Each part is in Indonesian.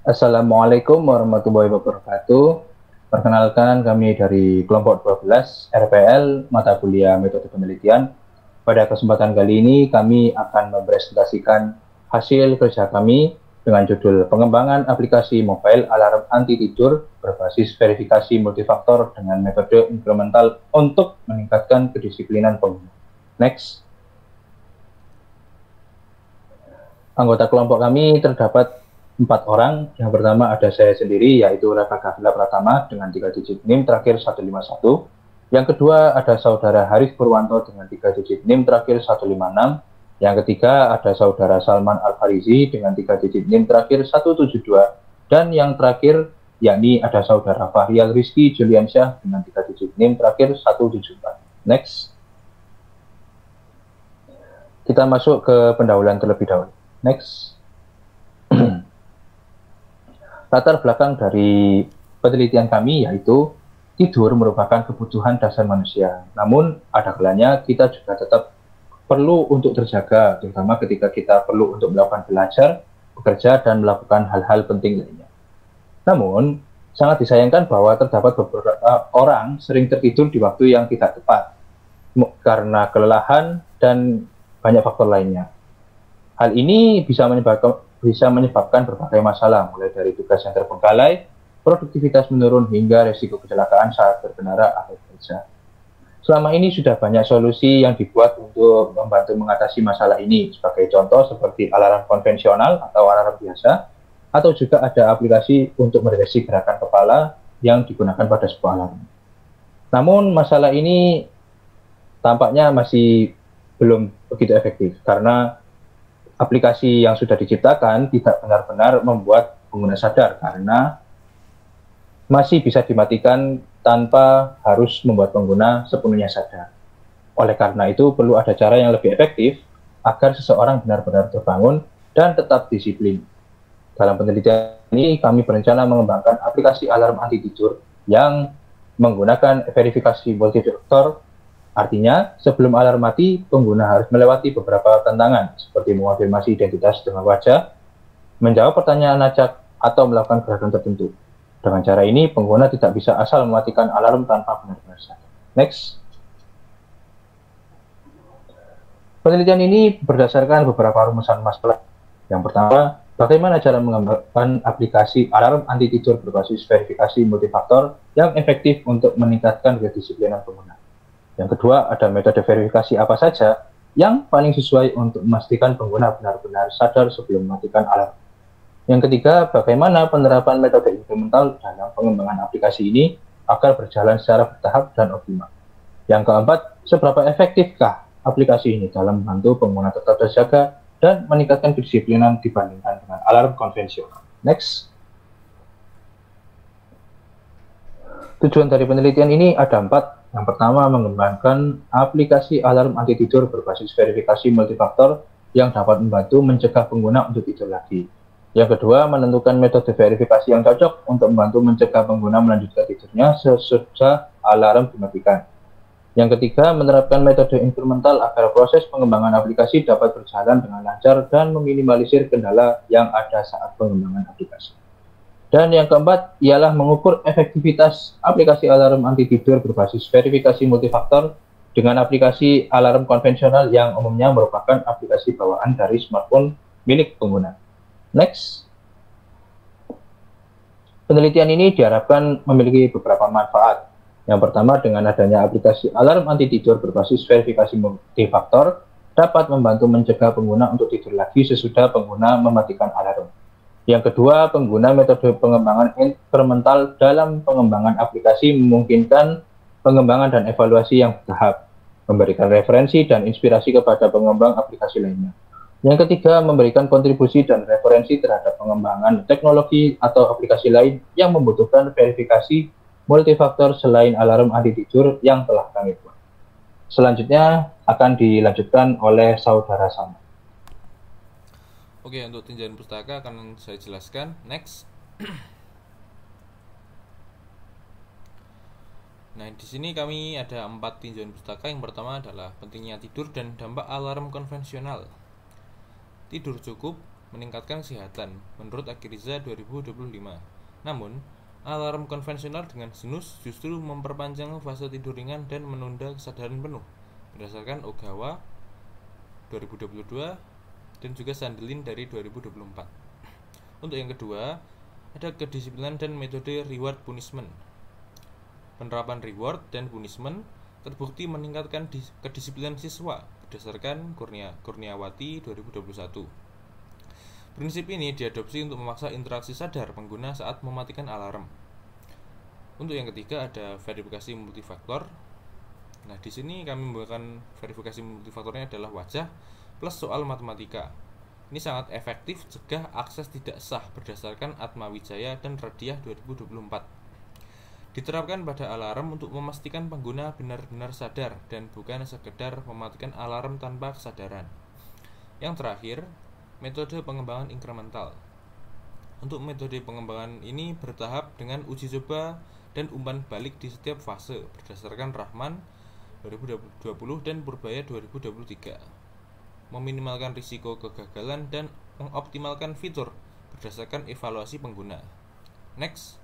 Assalamualaikum warahmatullahi wabarakatuh. Perkenalkan kami dari kelompok 12 RPL mata kuliah metode penelitian. Pada kesempatan kali ini kami akan mempresentasikan hasil kerja kami dengan judul pengembangan aplikasi mobile alarm anti tidur berbasis verifikasi multifaktor dengan metode inkremental untuk meningkatkan kedisiplinan pengguna. Next. Anggota kelompok kami terdapat 4 orang. Yang pertama ada saya sendiri, yaitu Raka Gafila Pratama dengan 3 digit NIM terakhir 151. Yang kedua ada saudara Haris Purwanto dengan 3 digit NIM terakhir 156. Yang ketiga ada saudara Salman Al-Farizi dengan 3 digit NIM terakhir 172. Dan yang terakhir yakni ada saudara Fahrial Rizky Juliansyah dengan 3 digit NIM terakhir 174. Next. Kita masuk ke pendahuluan terlebih dahulu. Next. Latar belakang dari penelitian kami yaitu tidur merupakan kebutuhan dasar manusia. Namun ada kalanya kita juga tetap perlu untuk terjaga, terutama ketika kita perlu untuk melakukan belajar, bekerja, dan melakukan hal-hal penting lainnya. Namun, sangat disayangkan bahwa terdapat beberapa orang sering tertidur di waktu yang tidak tepat karena kelelahan dan banyak faktor lainnya. Hal ini bisa menyebabkan berbagai masalah, mulai dari tugas yang terbengkalai, produktivitas menurun, hingga risiko kecelakaan saat berkendara atau bekerja. Selama ini sudah banyak solusi yang dibuat untuk membantu mengatasi masalah ini, sebagai contoh seperti alarm konvensional atau alarm biasa, atau juga ada aplikasi untuk mendeteksi gerakan kepala yang digunakan pada sebuah alarm. Namun masalah ini tampaknya masih belum begitu efektif, karena aplikasi yang sudah diciptakan tidak benar-benar membuat pengguna sadar karena masih bisa dimatikan tanpa harus membuat pengguna sepenuhnya sadar. Oleh karena itu, perlu ada cara yang lebih efektif agar seseorang benar-benar terbangun dan tetap disiplin. Dalam penelitian ini, kami berencana mengembangkan aplikasi alarm anti tidur yang menggunakan verifikasi multifaktor. Artinya, sebelum alarm mati, pengguna harus melewati beberapa tantangan, seperti mengonfirmasi identitas dengan wajah, menjawab pertanyaan acak, atau melakukan gerakan tertentu. Dengan cara ini, pengguna tidak bisa asal mematikan alarm tanpa benar-benar sadar. Next. Penelitian ini berdasarkan beberapa rumusan masalah. Yang pertama, bagaimana cara mengembangkan aplikasi alarm anti tidur berbasis verifikasi multifaktor yang efektif untuk meningkatkan kedisiplinan pengguna. Yang kedua, ada metode verifikasi apa saja yang paling sesuai untuk memastikan pengguna benar-benar sadar sebelum mematikan alarm. Yang ketiga, bagaimana penerapan metode inkremental dalam pengembangan aplikasi ini agar berjalan secara bertahap dan optimal. Yang keempat, seberapa efektifkah aplikasi ini dalam membantu pengguna tetap terjaga dan meningkatkan kedisiplinan dibandingkan dengan alarm konvensional. Next. Tujuan dari penelitian ini ada 4. Yang pertama, mengembangkan aplikasi alarm anti tidur berbasis verifikasi multifaktor yang dapat membantu mencegah pengguna untuk tidur lagi. Yang kedua, menentukan metode verifikasi yang cocok untuk membantu mencegah pengguna melanjutkan tidurnya sesudah alarm dimatikan. Yang ketiga, menerapkan metode inkremental agar proses pengembangan aplikasi dapat berjalan dengan lancar dan meminimalisir kendala yang ada saat pengembangan aplikasi. Dan yang keempat ialah mengukur efektivitas aplikasi alarm anti tidur berbasis verifikasi multifaktor dengan aplikasi alarm konvensional yang umumnya merupakan aplikasi bawaan dari smartphone milik pengguna. Next. Penelitian ini diharapkan memiliki beberapa manfaat. Yang pertama, dengan adanya aplikasi alarm anti tidur berbasis verifikasi multifaktor dapat membantu mencegah pengguna untuk tidur lagi sesudah pengguna mematikan alarm. Yang kedua, pengguna metode pengembangan inkremental dalam pengembangan aplikasi memungkinkan pengembangan dan evaluasi yang bertahap, memberikan referensi dan inspirasi kepada pengembang aplikasi lainnya. Yang ketiga, memberikan kontribusi dan referensi terhadap pengembangan teknologi atau aplikasi lain yang membutuhkan verifikasi multifaktor selain alarm anti tidur yang telah kami buat. Selanjutnya akan dilanjutkan oleh saudara Sama. Oke, untuk tinjauan pustaka akan saya jelaskan. Next. Nah, di sini kami ada 4 tinjauan pustaka. Yang pertama adalah pentingnya tidur dan dampak alarm konvensional. Tidur cukup meningkatkan kesehatan menurut Akiriza 2025. Namun, alarm konvensional dengan snooze justru memperpanjang fase tidur ringan dan menunda kesadaran penuh berdasarkan Ogawa 2022 dan juga Sandelin dari 2024. Untuk yang kedua, ada kedisiplinan dan metode reward punishment. Penerapan reward dan punishment terbukti meningkatkan kedisiplinan siswa berdasarkan Kurniawati 2021. Prinsip ini diadopsi untuk memaksa interaksi sadar pengguna saat mematikan alarm. Untuk yang ketiga ada verifikasi multifaktor. Nah, di sini kami menggunakan verifikasi multifaktornya adalah wajah plus soal matematika. Ini sangat efektif cegah akses tidak sah berdasarkan Atmawijaya dan Radiah 2024. Diterapkan pada alarm untuk memastikan pengguna benar-benar sadar dan bukan sekedar mematikan alarm tanpa kesadaran. Yang terakhir, metode pengembangan inkremental. Untuk metode pengembangan ini bertahap dengan uji coba dan umpan balik di setiap fase berdasarkan Rahman 2020 dan Purbaya 2023. Meminimalkan risiko kegagalan dan mengoptimalkan fitur berdasarkan evaluasi pengguna. Next.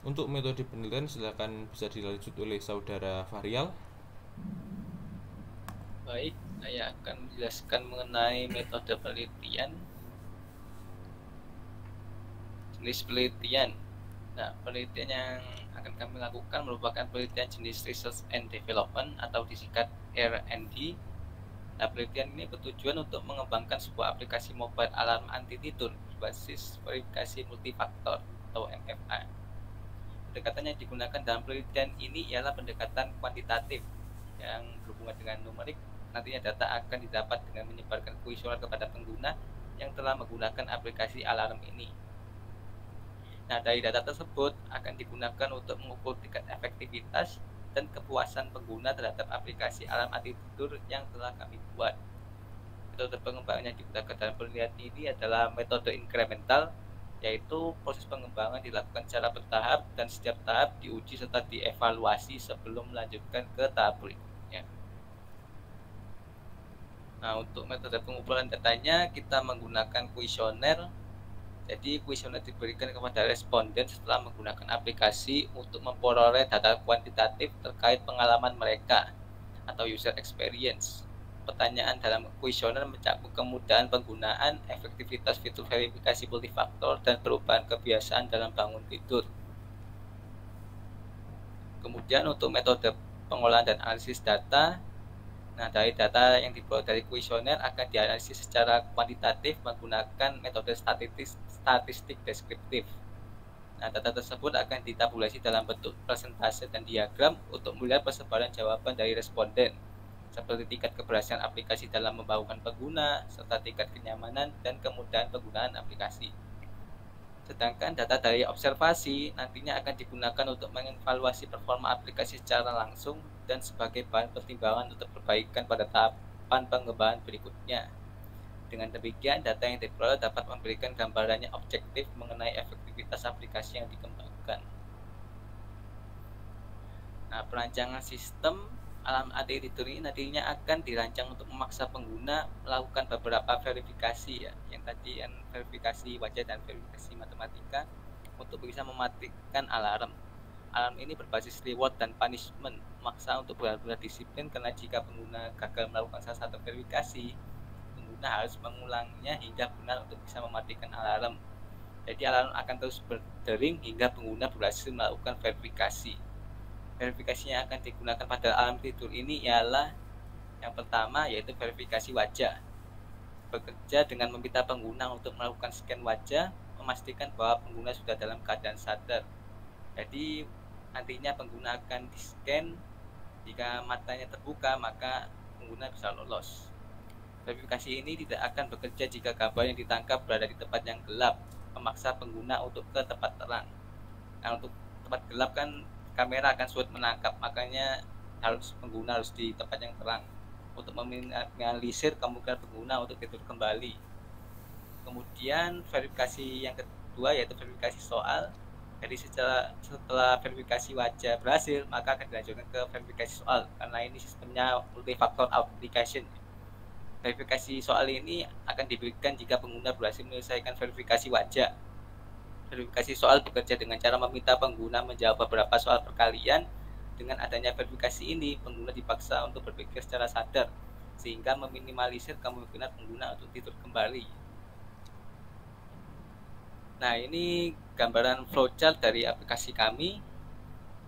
Untuk metode penilaian silakan bisa dilanjut oleh saudara Fahrial. Baik, saya akan menjelaskan mengenai metode penelitian. Jenis penelitian. Nah, penelitian yang akan kami lakukan merupakan penelitian jenis Research and Development atau disingkat R&D. Nah, penelitian ini bertujuan untuk mengembangkan sebuah aplikasi mobile alarm anti tidur berbasis verifikasi multifaktor atau MFA. Pendekatan yang digunakan dalam penelitian ini ialah pendekatan kuantitatif yang berhubungan dengan numerik. Nantinya data akan didapat dengan menyebarkan kuesioner kepada pengguna yang telah menggunakan aplikasi alarm ini. Nah, dari data tersebut akan digunakan untuk mengukur tingkat efektivitas dan kepuasan pengguna terhadap aplikasi alarm anti tidur yang telah kami buat. Metode pengembangan yang digunakan dalam penelitian ini adalah metode inkremental, yaitu proses pengembangan dilakukan secara bertahap dan setiap tahap diuji serta dievaluasi sebelum melanjutkan ke tahap berikutnya. Nah, untuk metode pengumpulan datanya kita menggunakan kuesioner. Jadi kuesioner diberikan kepada responden setelah menggunakan aplikasi untuk memperoleh data kuantitatif terkait pengalaman mereka atau user experience. Pertanyaan dalam kuesioner mencakup kemudahan penggunaan, efektivitas fitur verifikasi multifaktor, dan perubahan kebiasaan dalam bangun tidur. Kemudian untuk metode pengolahan dan analisis data, nah dari data yang diperoleh dari kuesioner akan dianalisis secara kuantitatif menggunakan metode statistik deskriptif. Nah, data tersebut akan ditabulasi dalam bentuk persentase dan diagram untuk melihat persebaran jawaban dari responden, seperti tingkat keberhasilan aplikasi dalam membahukan pengguna, serta tingkat kenyamanan dan kemudahan penggunaan aplikasi. Sedangkan data dari observasi nantinya akan digunakan untuk mengevaluasi performa aplikasi secara langsung dan sebagai bahan pertimbangan untuk perbaikan pada tahapan pengembangan berikutnya. Dengan demikian, data yang diperoleh dapat memberikan gambarannya objektif mengenai efektivitas aplikasi yang dikembangkan. Nah, perancangan sistem alarm anti tidur ini nantinya akan dirancang untuk memaksa pengguna melakukan beberapa verifikasi ya, yang tadi yang verifikasi wajah dan verifikasi matematika untuk bisa mematikan alarm. Alarm ini berbasis reward dan punishment, memaksa untuk benar-benar disiplin karena jika pengguna gagal melakukan salah satu verifikasi, pengguna harus mengulangnya hingga benar untuk bisa mematikan alarm. Jadi alarm akan terus berdering hingga pengguna berhasil melakukan verifikasi. Verifikasi yang akan digunakan pada alarm tidur ini ialah yang pertama yaitu verifikasi wajah. Bekerja dengan meminta pengguna untuk melakukan scan wajah, memastikan bahwa pengguna sudah dalam keadaan sadar. Jadi nantinya pengguna akan di-scan, jika matanya terbuka maka pengguna bisa lolos. Verifikasi ini tidak akan bekerja jika gambar yang ditangkap berada di tempat yang gelap, memaksa pengguna untuk ke tempat terang. Nah, untuk tempat gelap kan kamera akan sulit menangkap, makanya pengguna harus di tempat yang terang untuk meminimalisir kemungkinan pengguna untuk tidur kembali. Kemudian verifikasi yang kedua yaitu verifikasi soal. Jadi setelah verifikasi wajah berhasil, maka akan dilanjutkan ke verifikasi soal karena ini sistemnya multifaktor authentication. Verifikasi soal ini akan diberikan jika pengguna berhasil menyelesaikan verifikasi wajah. Verifikasi soal bekerja dengan cara meminta pengguna menjawab beberapa soal perkalian. Dengan adanya verifikasi ini, pengguna dipaksa untuk berpikir secara sadar, sehingga meminimalisir kemungkinan pengguna untuk tidur kembali. Nah, ini gambaran flowchart dari aplikasi kami.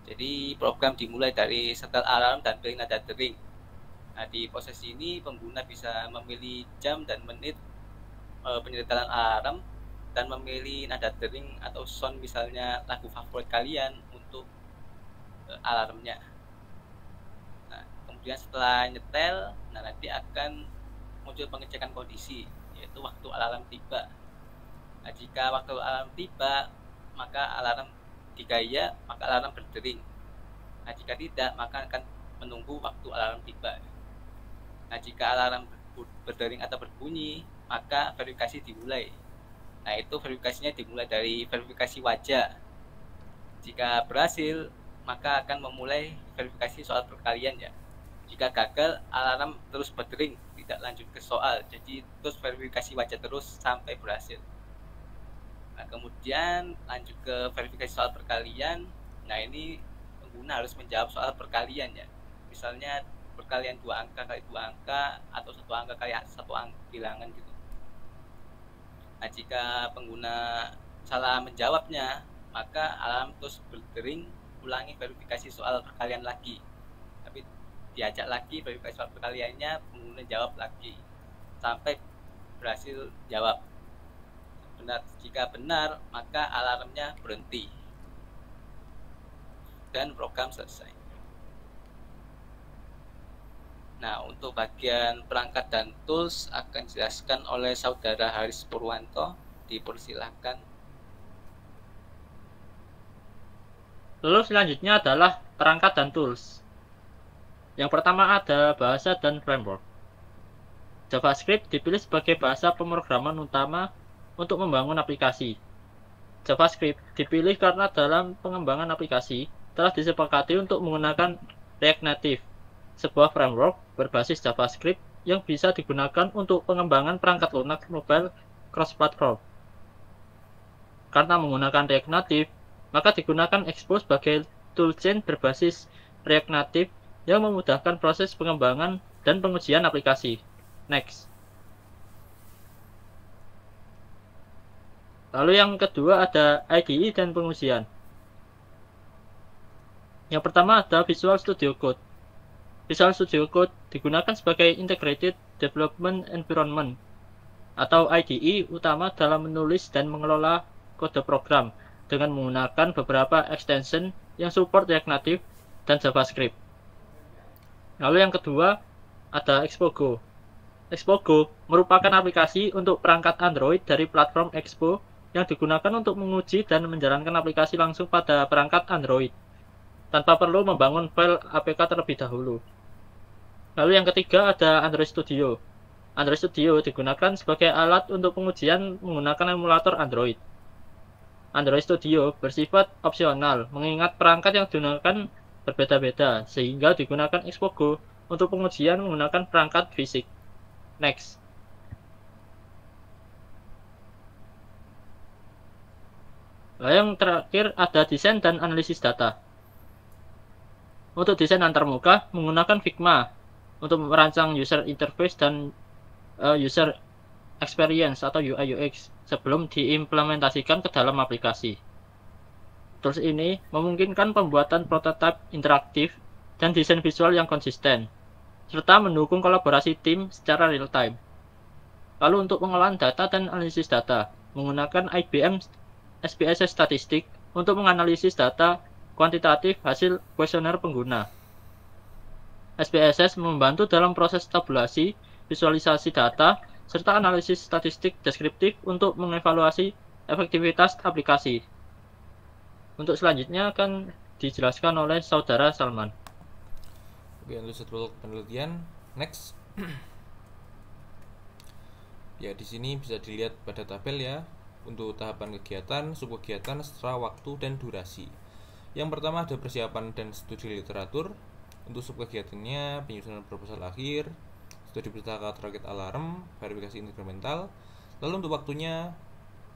Jadi, program dimulai dari setel alarm dan pilih nada dering. Nah, di proses ini pengguna bisa memilih jam dan menit penyetelan alarm dan memilih nada dering atau sound, misalnya lagu favorit kalian untuk alarmnya. Nah, kemudian setelah nyetel, nanti akan muncul pengecekan kondisi, yaitu waktu alarm tiba. Nah, jika waktu alarm tiba, maka alarm digaya, maka alarm berdering. Nah, jika tidak, maka akan menunggu waktu alarm tiba. Nah, jika alarm berdering atau berbunyi, maka verifikasi dimulai. Nah, itu verifikasinya dimulai dari verifikasi wajah. Jika berhasil, maka akan memulai verifikasi soal perkalian ya. Jika gagal, alarm terus berdering, tidak lanjut ke soal. Jadi terus verifikasi wajah terus sampai berhasil. Nah, kemudian lanjut ke verifikasi soal perkalian. Nah, ini pengguna harus menjawab soal perkalian ya. Misalnya perkalian 2 angka kali 2 angka atau 1 angka kali 1 angka bilangan gitu. Nah, jika pengguna salah menjawabnya, maka alarm terus berdering, ulangi verifikasi soal perkalian lagi. Tapi diajak lagi verifikasi soal perkaliannya, pengguna jawab lagi sampai berhasil jawab. Jika benar, maka alarmnya berhenti dan program selesai. Nah, untuk bagian perangkat dan tools akan dijelaskan oleh Saudara Haris Purwanto. Dipersilahkan. Lalu selanjutnya adalah perangkat dan tools. Yang pertama ada bahasa dan framework. JavaScript dipilih sebagai bahasa pemrograman utama untuk membangun aplikasi. JavaScript dipilih karena dalam pengembangan aplikasi telah disepakati untuk menggunakan React Native, sebuah framework berbasis JavaScript yang bisa digunakan untuk pengembangan perangkat lunak mobile cross-platform. Karena menggunakan React Native, maka digunakan Expo sebagai toolchain berbasis React Native yang memudahkan proses pengembangan dan pengujian aplikasi. Next. Lalu yang kedua ada IDE dan pengujian. Yang pertama ada Visual Studio Code. Visual Studio Code digunakan sebagai Integrated Development Environment atau IDE utama dalam menulis dan mengelola kode program dengan menggunakan beberapa extension yang support React Native dan JavaScript. Lalu yang kedua ada Expo. Expo merupakan aplikasi untuk perangkat Android dari platform Expo yang digunakan untuk menguji dan menjalankan aplikasi langsung pada perangkat Android tanpa perlu membangun file APK terlebih dahulu. Lalu yang ketiga ada Android Studio. Android Studio digunakan sebagai alat untuk pengujian menggunakan emulator Android. Android Studio bersifat opsional mengingat perangkat yang digunakan berbeda-beda sehingga digunakan Expo untuk pengujian menggunakan perangkat fisik. Next. Lalu yang terakhir ada desain dan analisis data. Untuk desain antarmuka menggunakan Figma untuk merancang user interface dan user experience atau UI UX sebelum diimplementasikan ke dalam aplikasi. Tools ini memungkinkan pembuatan prototipe interaktif dan desain visual yang konsisten, serta mendukung kolaborasi tim secara real-time. Lalu untuk pengolahan data dan analisis data, menggunakan IBM SPSS Statistik untuk menganalisis data kuantitatif hasil kuesioner pengguna. SPSS membantu dalam proses tabulasi, visualisasi data, serta analisis statistik deskriptif untuk mengevaluasi efektivitas aplikasi. Untuk selanjutnya akan dijelaskan oleh Saudara Salman. Oke, untuk satu penelitian, next. Ya, di sini bisa dilihat pada tabel ya, untuk tahapan kegiatan, subkegiatan, setelah waktu, dan durasi. Yang pertama ada persiapan dan studi literatur. Untuk subkegiatannya penyusunan proposal akhir, Sudah diberitakan target alarm, verifikasi inkremental. Lalu untuk waktunya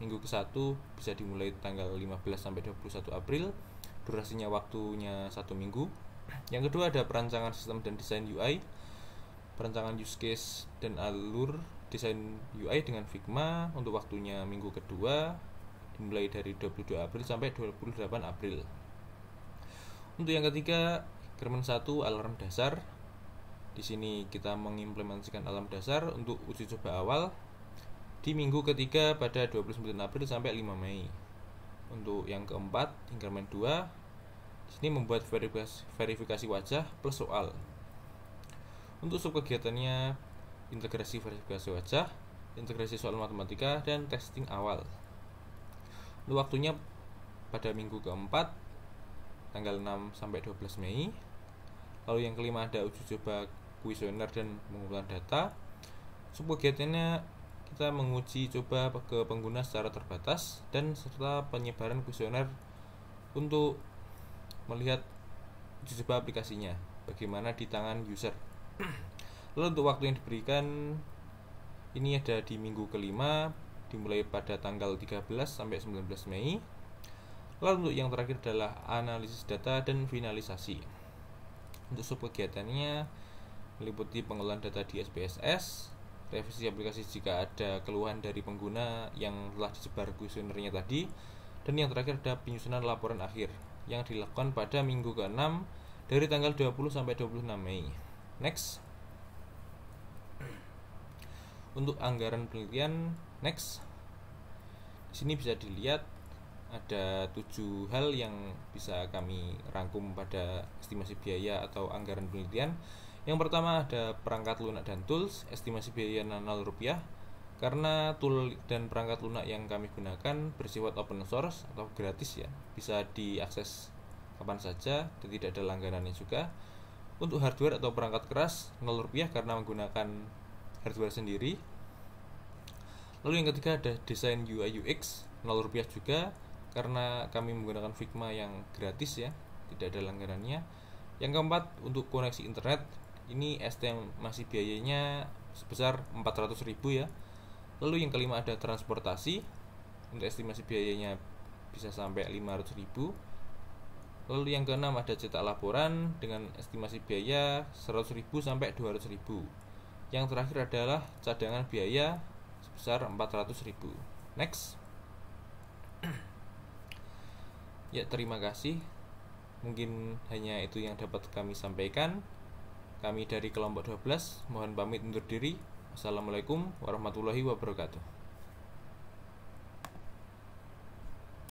minggu ke-1 bisa dimulai tanggal 15 sampai 21 April. Durasinya waktunya 1 minggu. Yang kedua ada perancangan sistem dan desain UI, perancangan use case dan alur desain UI dengan Figma. Untuk waktunya minggu kedua dimulai dari 22 April sampai 28 April. Untuk yang ketiga, increment 1 alarm dasar. Di sini kita mengimplementasikan alarm dasar untuk uji coba awal di minggu ketiga pada 29 April sampai 5 Mei. Untuk yang keempat, increment 2, di sini membuat verifikasi wajah plus soal. Untuk subkegiatannya integrasi verifikasi wajah, integrasi soal matematika, dan testing awal. Untuk waktunya pada minggu keempat tanggal 6 sampai 12 Mei. Lalu yang kelima ada uji coba kuesioner dan pengumpulan data. Subkegiatannya kita menguji coba ke pengguna secara terbatas dan serta penyebaran kuesioner untuk melihat uji coba aplikasinya bagaimana di tangan user. Lalu untuk waktu yang diberikan ini ada di minggu kelima dimulai pada tanggal 13 sampai 19 Mei. Lalu untuk yang terakhir adalah analisis data dan finalisasi. Untuk subkegiatannya meliputi pengelolaan data di SPSS, revisi aplikasi jika ada keluhan dari pengguna yang telah disebar kuesionernya tadi, dan yang terakhir ada penyusunan laporan akhir yang dilakukan pada minggu ke-6 dari tanggal 20 sampai 26 Mei. Next. Untuk anggaran penelitian, next. Di sini bisa dilihat ada 7 hal yang bisa kami rangkum pada estimasi biaya atau anggaran penelitian. Yang pertama ada perangkat lunak dan tools, estimasi biaya Rp0 karena tool dan perangkat lunak yang kami gunakan bersifat open source atau gratis ya, bisa diakses kapan saja dan tidak ada langganannya juga. Untuk hardware atau perangkat keras Rp0 karena menggunakan hardware sendiri. Lalu yang ketiga ada desain UI UX Rp0 juga karena kami menggunakan Figma yang gratis ya, tidak ada langganannya. Yang keempat untuk koneksi internet, ini estimasi biayanya sebesar 400.000 ya. Lalu yang kelima ada transportasi, untuk estimasi biayanya bisa sampai 500.000. Lalu yang keenam ada cetak laporan dengan estimasi biaya 100.000 sampai 200.000. Yang terakhir adalah cadangan biaya sebesar 400.000. Next. Ya, terima kasih. Mungkin hanya itu yang dapat kami sampaikan. Kami dari kelompok 12 mohon pamit undur diri. Assalamualaikum warahmatullahi wabarakatuh.